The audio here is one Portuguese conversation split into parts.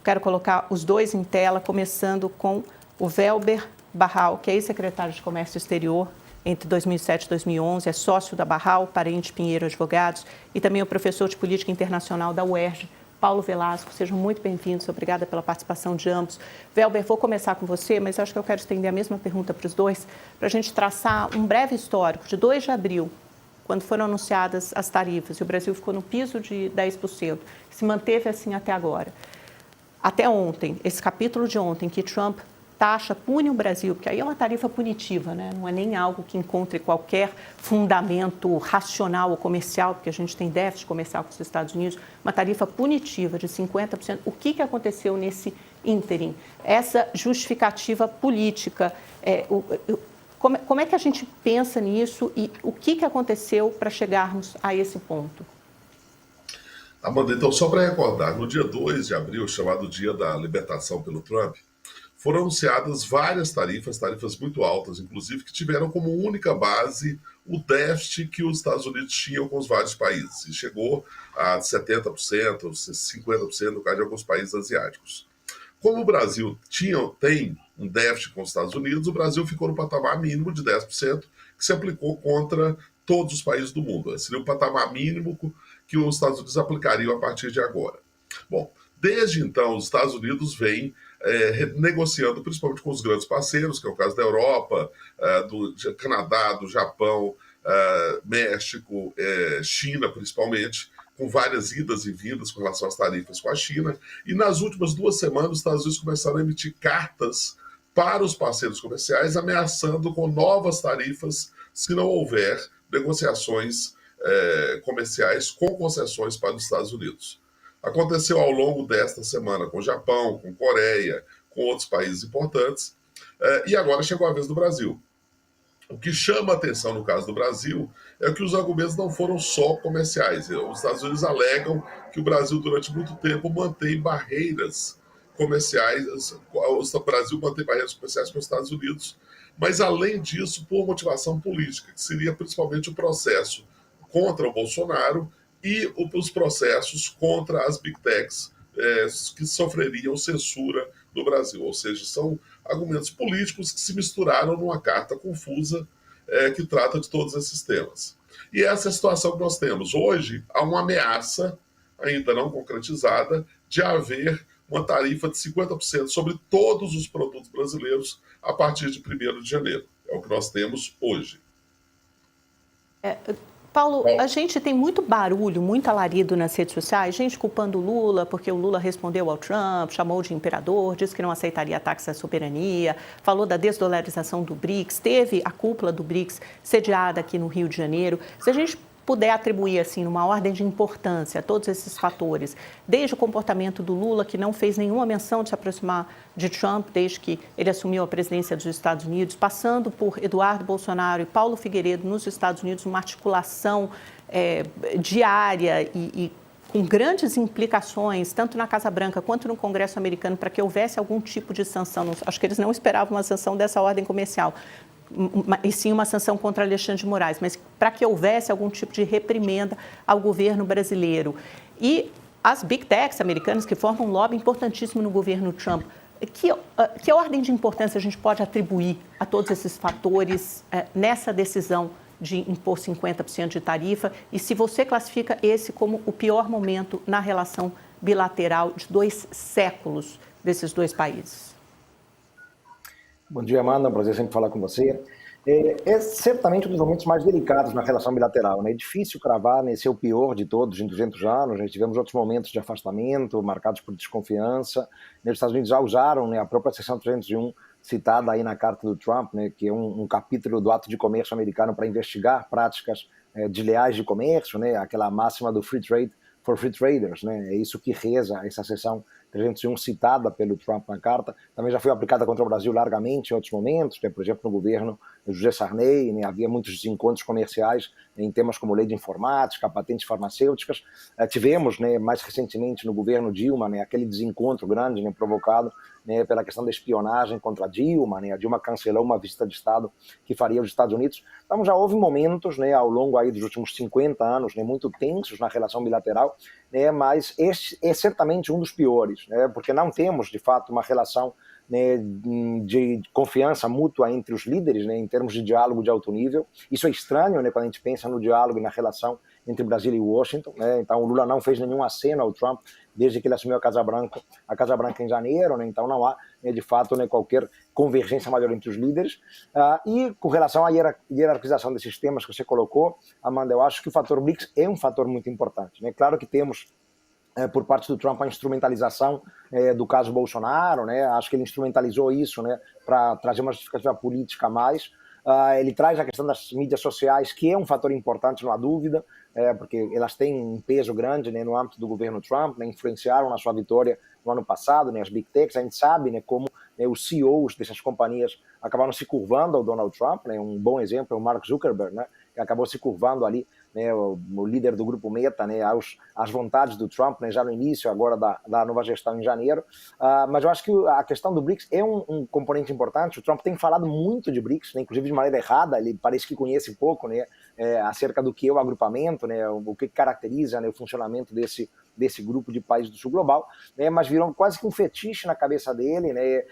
Quero colocar os dois em tela, começando com o Welber Barral, que é ex-secretário de Comércio Exterior entre 2007 e 2011, é sócio da Barral, Parente Pinheiro Advogados, e também o professor de Política Internacional da UERJ, Paulo Velasco. Sejam muito bem-vindos, obrigada pela participação de ambos. Welber, vou começar com você, mas acho que eu quero estender a mesma pergunta para os dois, para a gente traçar um breve histórico de 2 de abril, quando foram anunciadas as tarifas, e o Brasil ficou no piso de 10%, se manteve assim até agora. Até ontem, esse capítulo de ontem, que Trump pune o Brasil, porque aí é uma tarifa punitiva, né? Não é nem algo que encontre qualquer fundamento racional ou comercial, porque a gente tem déficit comercial com os Estados Unidos, uma tarifa punitiva de 50%. O que aconteceu nesse ínterim? Essa justificativa política, como é que a gente pensa nisso e o que aconteceu para chegarmos a esse ponto? Amanda, então, só para recordar, no dia 2 de abril, chamado Dia da Libertação pelo Trump, foram anunciadas várias tarifas muito altas, inclusive, que tiveram como única base o déficit que os Estados Unidos tinham com os vários países. E chegou a 70%, 50% no caso de alguns países asiáticos. Como o Brasil tem um déficit com os Estados Unidos, o Brasil ficou no patamar mínimo de 10%, que se aplicou contra todos os países do mundo. Seria o patamar mínimo que os Estados Unidos aplicariam a partir de agora. Bom, desde então, os Estados Unidos vêm negociando principalmente com os grandes parceiros, que é o caso da Europa, do Canadá, do Japão, México, China principalmente, com várias idas e vindas com relação às tarifas com a China. E nas últimas 2 semanas, os Estados Unidos começaram a emitir cartas para os parceiros comerciais, ameaçando com novas tarifas se não houver negociações comerciais com concessões para os Estados Unidos. Aconteceu ao longo desta semana com o Japão, com Coreia, com outros países importantes, e agora chegou a vez do Brasil. O que chama a atenção no caso do Brasil é que os argumentos não foram só comerciais. Os Estados Unidos alegam que o Brasil, durante muito tempo, mantém barreiras comerciais, o Brasil mantém barreiras comerciais com os Estados Unidos, mas, além disso, por motivação política, que seria principalmente o processo contra o Bolsonaro e os processos contra as Big Techs que sofreriam censura no Brasil. Ou seja, são argumentos políticos que se misturaram numa carta confusa que trata de todos esses temas. E essa é a situação que nós temos. Hoje, há uma ameaça, ainda não concretizada, de haver uma tarifa de 50% sobre todos os produtos brasileiros a partir de 1º de janeiro. É o que nós temos hoje. Paulo, a gente tem muito barulho, muito alarido nas redes sociais, gente culpando o Lula, porque o Lula respondeu ao Trump, chamou de imperador, disse que não aceitaria ataques à soberania, falou da desdolarização do BRICS, teve a cúpula do BRICS sediada aqui no Rio de Janeiro. Se a gente puder atribuir, assim, numa ordem de importância, todos esses fatores, desde o comportamento do Lula, que não fez nenhuma menção de se aproximar de Trump desde que ele assumiu a presidência dos Estados Unidos, passando por Eduardo Bolsonaro e Paulo Figueiredo nos Estados Unidos, uma articulação diária e com grandes implicações, tanto na Casa Branca quanto no Congresso americano, para que houvesse algum tipo de sanção. Acho que eles não esperavam uma sanção dessa ordem comercial, e sim uma sanção contra Alexandre de Moraes, mas para que houvesse algum tipo de reprimenda ao governo brasileiro. E as Big Techs americanas, que formam um lobby importantíssimo no governo Trump, que ordem de importância a gente pode atribuir a todos esses fatores nessa decisão de impor 50% de tarifa? E se você classifica esse como o pior momento na relação bilateral de 2 séculos desses 2 países? Bom dia, Amanda. É um prazer sempre falar com você. É certamente um dos momentos mais delicados na relação bilateral, né? É difícil cravar nesse é o pior de todos em 200 anos. Nós tivemos outros momentos de afastamento, marcados por desconfiança. Os Estados Unidos já usaram, né, a própria seção 301, citada aí na carta do Trump, né, que é um capítulo do ato de comércio americano para investigar práticas desleais de comércio, né, aquela máxima do free trade for free traders, né? É isso que reza essa seção 301 citada pelo Trump na carta. Também já foi aplicada contra o Brasil largamente em outros momentos, né? Por exemplo, no governo José Sarney, né, havia muitos desencontros comerciais em temas como lei de informática, patentes farmacêuticas. Tivemos, né, mais recentemente no governo Dilma, né, aquele desencontro grande, né, provocado, né, pela questão da espionagem contra a Dilma, né, a Dilma cancelou uma visita de Estado que faria aos Estados Unidos. Então já houve momentos, né, ao longo aí dos últimos 50 anos, né, muito tensos na relação bilateral, né, mas este é certamente um dos piores, né, porque não temos, de fato, uma relação, né, de confiança mútua entre os líderes, né, em termos de diálogo de alto nível. Isso é estranho, né, quando a gente pensa no diálogo e na relação entre Brasil e Washington, né? Então o Lula não fez nenhum aceno ao Trump desde que ele assumiu a Casa Branca em janeiro, né? Então não há, né, de fato, né, qualquer convergência maior entre os líderes. E com relação à hierarquização desses temas que você colocou, Amanda, eu acho que o fator BRICS é um fator muito importante, né? Claro que temos por parte do Trump a instrumentalização do caso Bolsonaro, né? Acho que ele instrumentalizou isso, né, para trazer uma justificativa política a mais. Ele traz a questão das mídias sociais, que é um fator importante, não há dúvida, porque elas têm um peso grande, né, no âmbito do governo Trump, né, influenciaram na sua vitória no ano passado, né, as Big Techs. A gente sabe, né, como, né, os CEOs dessas companhias acabaram se curvando ao Donald Trump, né? Um bom exemplo é o Mark Zuckerberg, né, que acabou se curvando ali, né, o líder do grupo Meta, né, às vontades do Trump, né, já no início agora da nova gestão em janeiro. Mas eu acho que a questão do BRICS é um componente importante. O Trump tem falado muito de BRICS, né, inclusive de maneira errada. Ele parece que conhece pouco, né, acerca do que é o agrupamento, né, o que caracteriza, né, o funcionamento desse grupo de países do sul global, né, mas virou quase que um fetiche na cabeça dele, né,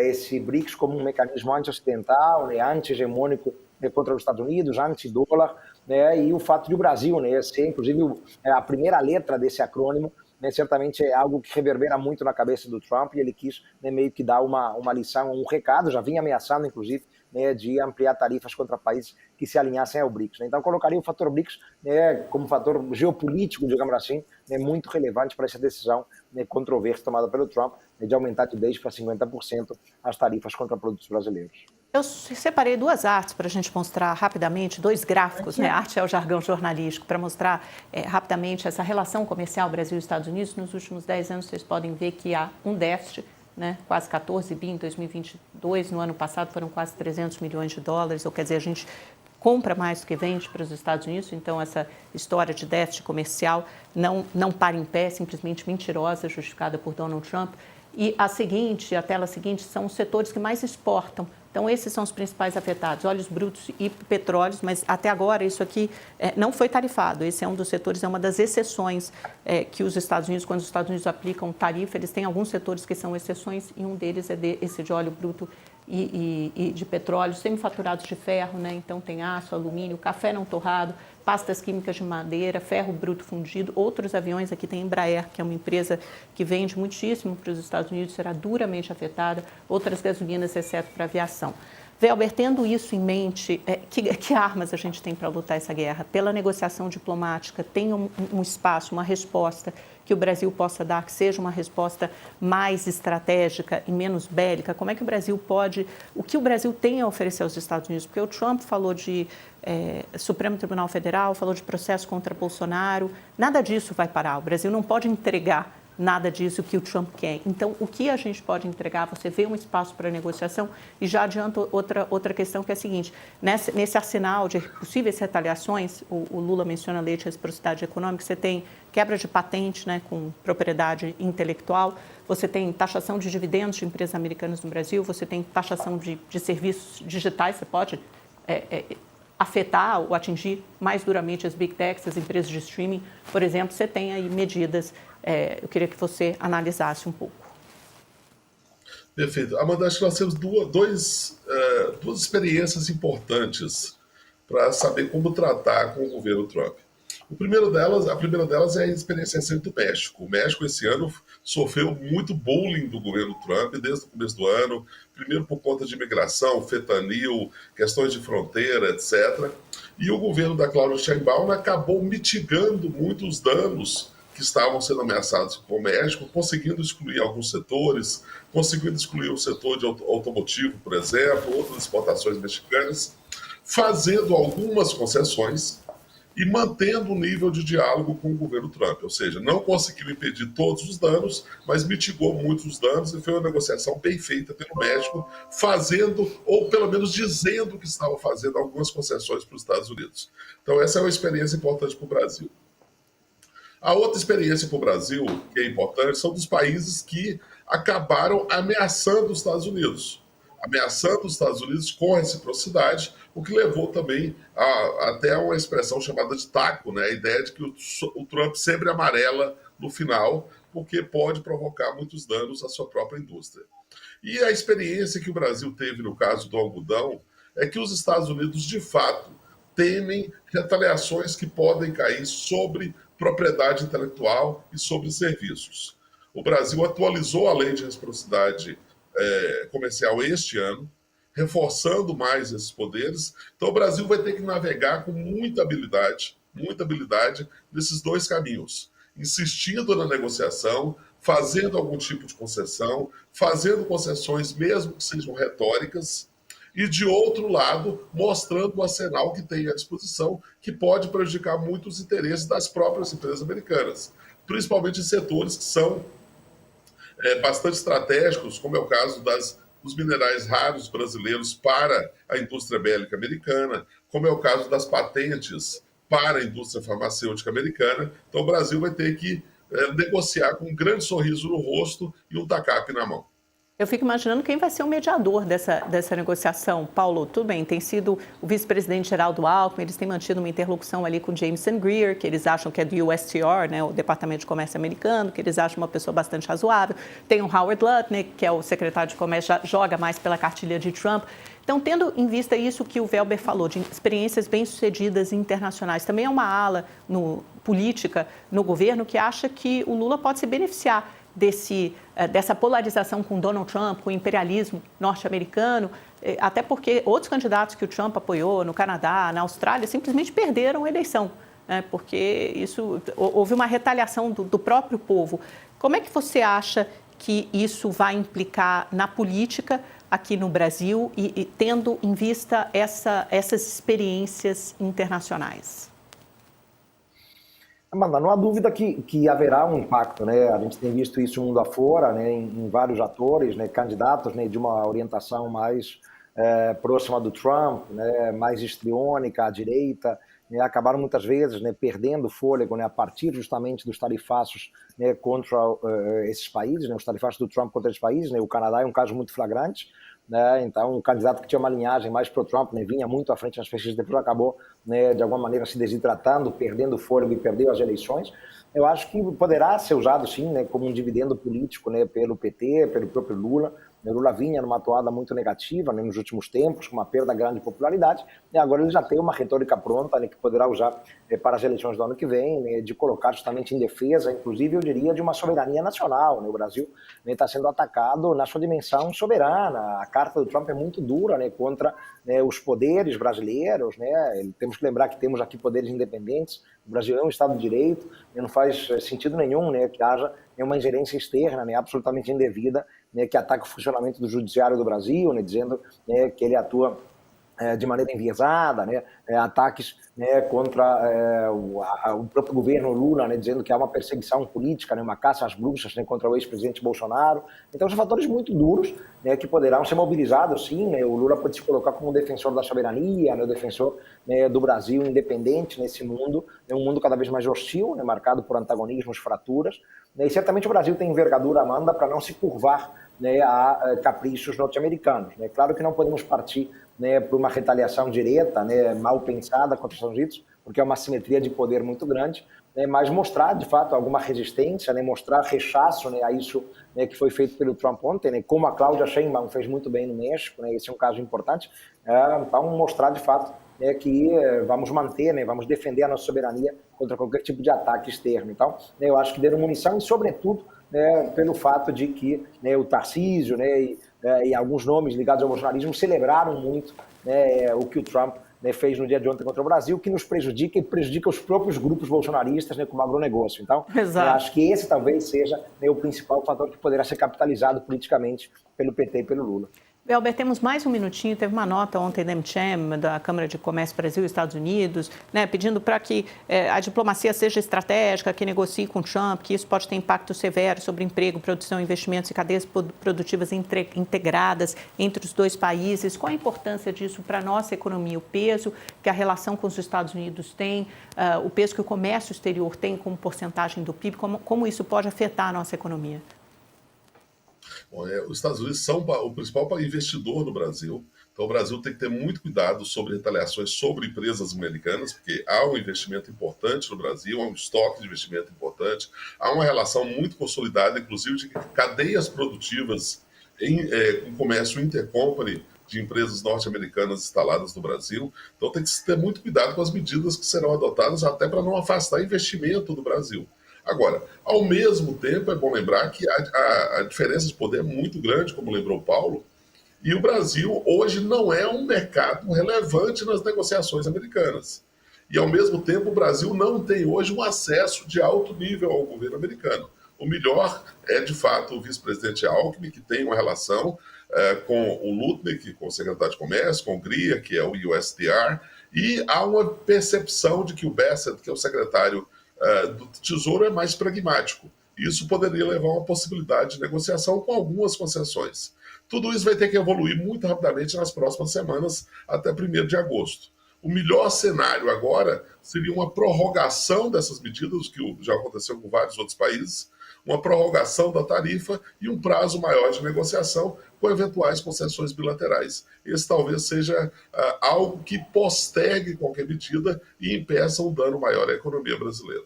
esse BRICS como um mecanismo anti-ocidental, né, anti-hegemônico, né, contra os Estados Unidos, anti-dólar, né, e o fato de o Brasil, né, ser inclusive a primeira letra desse acrônimo, né, certamente é algo que reverbera muito na cabeça do Trump, e ele quis, né, meio que dar uma lição, um recado, já vinha ameaçando, inclusive, né, de ampliar tarifas contra países que se alinhassem ao BRICS, né? Então, colocaria o fator BRICS, né, como fator geopolítico, digamos assim, né, muito relevante para essa decisão, né, controversa tomada pelo Trump, né, de aumentar de 10% para 50% as tarifas contra produtos brasileiros. Eu separei duas artes para a gente mostrar rapidamente, dois gráficos, né? Arte é o jargão jornalístico, para mostrar rapidamente essa relação comercial Brasil e Estados Unidos. Nos últimos 10 anos, vocês podem ver que há um déficit, né? Quase 14 bi em 2022, no ano passado foram quase 300 milhões de dólares, ou quer dizer, a gente compra mais do que vende para os Estados Unidos, então essa história de déficit comercial não para em pé, simplesmente mentirosa, justificada por Donald Trump. E a tela seguinte, são os setores que mais exportam. Então, esses são os principais afetados, óleos brutos e petróleos, mas até agora isso aqui não foi tarifado. Esse é um dos setores, é uma das exceções que os Estados Unidos, quando os Estados Unidos aplicam tarifa, eles têm alguns setores que são exceções, e um deles é esse de óleo bruto e de petróleo, semifaturados de ferro, né? Então tem aço, alumínio, café não torrado, pastas químicas de madeira, ferro bruto fundido. Outros aviões, aqui tem a Embraer, que é uma empresa que vende muitíssimo para os Estados Unidos, será duramente afetada, outras gasolinas, exceto para a aviação. Velber, tendo isso em mente, que armas a gente tem para lutar essa guerra? Pela negociação diplomática, tem um espaço, uma resposta que o Brasil possa dar, que seja uma resposta mais estratégica e menos bélica? Como é que o Brasil pode... O que o Brasil tem a oferecer aos Estados Unidos? Porque o Trump falou de Supremo Tribunal Federal, falou de processo contra Bolsonaro. Nada disso vai parar. O Brasil não pode entregar nada disso que o Trump quer. Então, o que a gente pode entregar? Você vê um espaço para negociação? E já adianto outra questão, que é a seguinte: nesse arsenal de possíveis retaliações, o Lula menciona lei de reciprocidade econômica, você tem quebra de patente, né, com propriedade intelectual, você tem taxação de dividendos de empresas americanas no Brasil, você tem taxação de serviços digitais, você pode afetar ou atingir mais duramente as Big Techs, as empresas de streaming, por exemplo. Você tem aí medidas. Eu queria que você analisasse um pouco. Perfeito. Amanda, acho que nós temos duas experiências importantes para saber como tratar com o governo Trump. A primeira delas é a experiência recente do México. O México, esse ano, sofreu muito bullying do governo Trump desde o começo do ano, primeiro por conta de imigração, fentanil, questões de fronteira, etc. E o governo da Claudia Sheinbaum acabou mitigando muitos danos que estavam sendo ameaçados com o México, conseguindo excluir alguns setores, conseguindo excluir o setor de automotivo, por exemplo, outras exportações mexicanas, fazendo algumas concessões e mantendo um nível de diálogo com o governo Trump. Ou seja, não conseguiu impedir todos os danos, mas mitigou muitos os danos e foi uma negociação bem feita pelo México, fazendo, ou pelo menos dizendo que estava fazendo algumas concessões para os Estados Unidos. Então essa é uma experiência importante para o Brasil. A outra experiência para o Brasil, que é importante, são dos países que acabaram ameaçando os Estados Unidos. Ameaçando os Estados Unidos com reciprocidade, o que levou também até uma expressão chamada de taco, né? A ideia de que o Trump sempre amarela no final, porque pode provocar muitos danos à sua própria indústria. E a experiência que o Brasil teve no caso do algodão é que os Estados Unidos, de fato, temem retaliações que podem cair sobre propriedade intelectual e sobre serviços. O Brasil atualizou a lei de reciprocidade comercial este ano, reforçando mais esses poderes. Então o Brasil vai ter que navegar com muita habilidade nesses dois caminhos, insistindo na negociação, fazendo algum tipo de concessão, fazendo concessões mesmo que sejam retóricas, e de outro lado, mostrando o arsenal que tem à disposição, que pode prejudicar muito os interesses das próprias empresas americanas, principalmente em setores que são bastante estratégicos, como é o caso dos minerais raros brasileiros para a indústria bélica americana, como é o caso das patentes para a indústria farmacêutica americana. Então o Brasil vai ter que negociar com um grande sorriso no rosto e um tacape na mão. Eu fico imaginando quem vai ser o mediador dessa negociação. Paulo, tudo bem, tem sido o vice-presidente Geraldo Alckmin, eles têm mantido uma interlocução ali com Jameson Greer, que eles acham que é do USTR, né, o Departamento de Comércio americano, que eles acham uma pessoa bastante razoável. Tem o Howard Lutnick, que é o secretário de Comércio, já joga mais pela cartilha de Trump. Então, tendo em vista isso que o Welber falou, de experiências bem-sucedidas internacionais, também é uma ala política no governo que acha que o Lula pode se beneficiar dessa polarização com Donald Trump, com o imperialismo norte-americano, até porque outros candidatos que o Trump apoiou no Canadá, na Austrália, simplesmente perderam a eleição, né, porque houve uma retaliação do próprio povo. Como é que você acha que isso vai implicar na política aqui no Brasil e tendo em vista essas experiências internacionais? Amanda, não há dúvida que haverá um impacto, né? A gente tem visto isso mundo afora, né? Em vários atores, né? Candidatos, né? De uma orientação mais próxima do Trump, né? Mais histriônica, à direita, né? Acabaram muitas vezes, né? Perdendo fôlego, né? A partir justamente dos tarifaços, né? Contra esses países, né? Os tarifaços do Trump contra esses países, né? O Canadá é um caso muito flagrante. Né? Então, um candidato que tinha uma linhagem mais pro-Trump, né, vinha muito à frente nas pesquisas, depois acabou, né, de alguma maneira se desidratando, perdendo fôlego e perdeu as eleições. Eu acho que poderá ser usado, sim, né, como um dividendo político, né, pelo PT, pelo próprio Lula. O Lula vinha numa atuada muito negativa, né, nos últimos tempos, com uma perda grande de popularidade, e agora ele já tem uma retórica pronta, né, que poderá usar para as eleições do ano que vem, né, de colocar justamente em defesa, inclusive, eu diria, de uma soberania nacional. Né? O Brasil está sendo atacado na sua dimensão soberana. A carta do Trump é muito dura, né, contra, né, os poderes brasileiros. Né? Temos que lembrar que temos aqui poderes independentes. O Brasil é um Estado de Direito, e não faz sentido nenhum, né, que haja uma ingerência externa, né, absolutamente indevida, né, que ataca o funcionamento do Judiciário do Brasil, né, dizendo, né, que ele atua de maneira enviesada, né, ataques, né, contra o próprio governo Lula, né, dizendo que há uma perseguição política, né, uma caça às bruxas, né, contra o ex-presidente Bolsonaro. Então, são fatores muito duros, né, que poderão ser mobilizados, sim. Né, o Lula pode se colocar como defensor da soberania, né, o defensor, né, do Brasil independente nesse mundo, né, um mundo cada vez mais hostil, né, marcado por antagonismos, fraturas. Né, e certamente o Brasil tem envergadura, Amanda, para não se curvar, né, a caprichos norte-americanos. Né. Claro que não podemos partir, né, por uma retaliação direta, né, mal pensada contra os Estados Unidos, porque é uma simetria de poder muito grande, né, mas mostrar, de fato, alguma resistência, né, mostrar rechaço, né, a isso, né, que foi feito pelo Trump ontem, né, como a Cláudia Sheinbaum fez muito bem no México, né, esse é um caso importante. Então, mostrar, de fato, né, que vamos manter, né, vamos defender a nossa soberania contra qualquer tipo de ataque externo. Então, né, eu acho que deram munição e, sobretudo, né, pelo fato de que, né, o Tarcísio, né, e alguns nomes ligados ao bolsonarismo celebraram muito, né, o que o Trump, né, fez no dia de ontem contra o Brasil, que nos prejudica e prejudica os próprios grupos bolsonaristas, né, como agronegócio. Então, eu acho que esse talvez seja, né, o principal fator que poderá ser capitalizado politicamente pelo PT e pelo Lula. Welber, temos mais um minutinho. Teve uma nota ontem da AmCham, da Câmara de Comércio Brasil e Estados Unidos, né, pedindo para que a diplomacia seja estratégica, que negocie com Trump, que isso pode ter impacto severo sobre emprego, produção, investimentos e cadeias produtivas integradas entre os dois países. Qual a importância disso para a nossa economia? O peso que a relação com os Estados Unidos tem, o peso que o comércio exterior tem como porcentagem do PIB, como isso pode afetar a nossa economia? Bom, os Estados Unidos são o principal investidor no Brasil, então o Brasil tem que ter muito cuidado sobre retaliações sobre empresas americanas, porque há um investimento importante no Brasil, há um estoque de investimento importante, há uma relação muito consolidada, inclusive de cadeias produtivas com comércio intercompany de empresas norte-americanas instaladas no Brasil. Então tem que se ter muito cuidado com as medidas que serão adotadas até para não afastar investimento do Brasil. Agora, ao mesmo tempo, é bom lembrar que a diferença de poder é muito grande, como lembrou o Paulo, e o Brasil hoje não é um mercado relevante nas negociações americanas. E, ao mesmo tempo, o Brasil não tem hoje um acesso de alto nível ao governo americano. O melhor é, de fato, o vice-presidente Alckmin, que tem uma relação com o Lutnick, com o secretário de Comércio, com o Gria, que é o USTR, e há uma percepção de que o Bassett, que é o secretário do Tesouro, é mais pragmático. Isso poderia levar a uma possibilidade de negociação com algumas concessões. Tudo isso vai ter que evoluir muito rapidamente nas próximas semanas, até 1º de agosto. O melhor cenário agora seria uma prorrogação dessas medidas, que já aconteceu com vários outros países, uma prorrogação da tarifa e um prazo maior de negociação com eventuais concessões bilaterais. Esse talvez seja algo que postergue qualquer medida e impeça um dano maior à economia brasileira.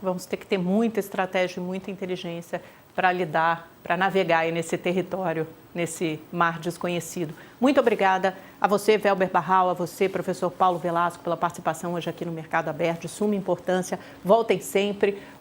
Vamos ter que ter muita estratégia e muita inteligência para lidar, para navegar aí nesse território, nesse mar desconhecido. Muito obrigada a você, Welber Barral, a você, professor Paulo Velasco, pela participação hoje aqui no Mercado Aberto, de suma importância. Voltem sempre.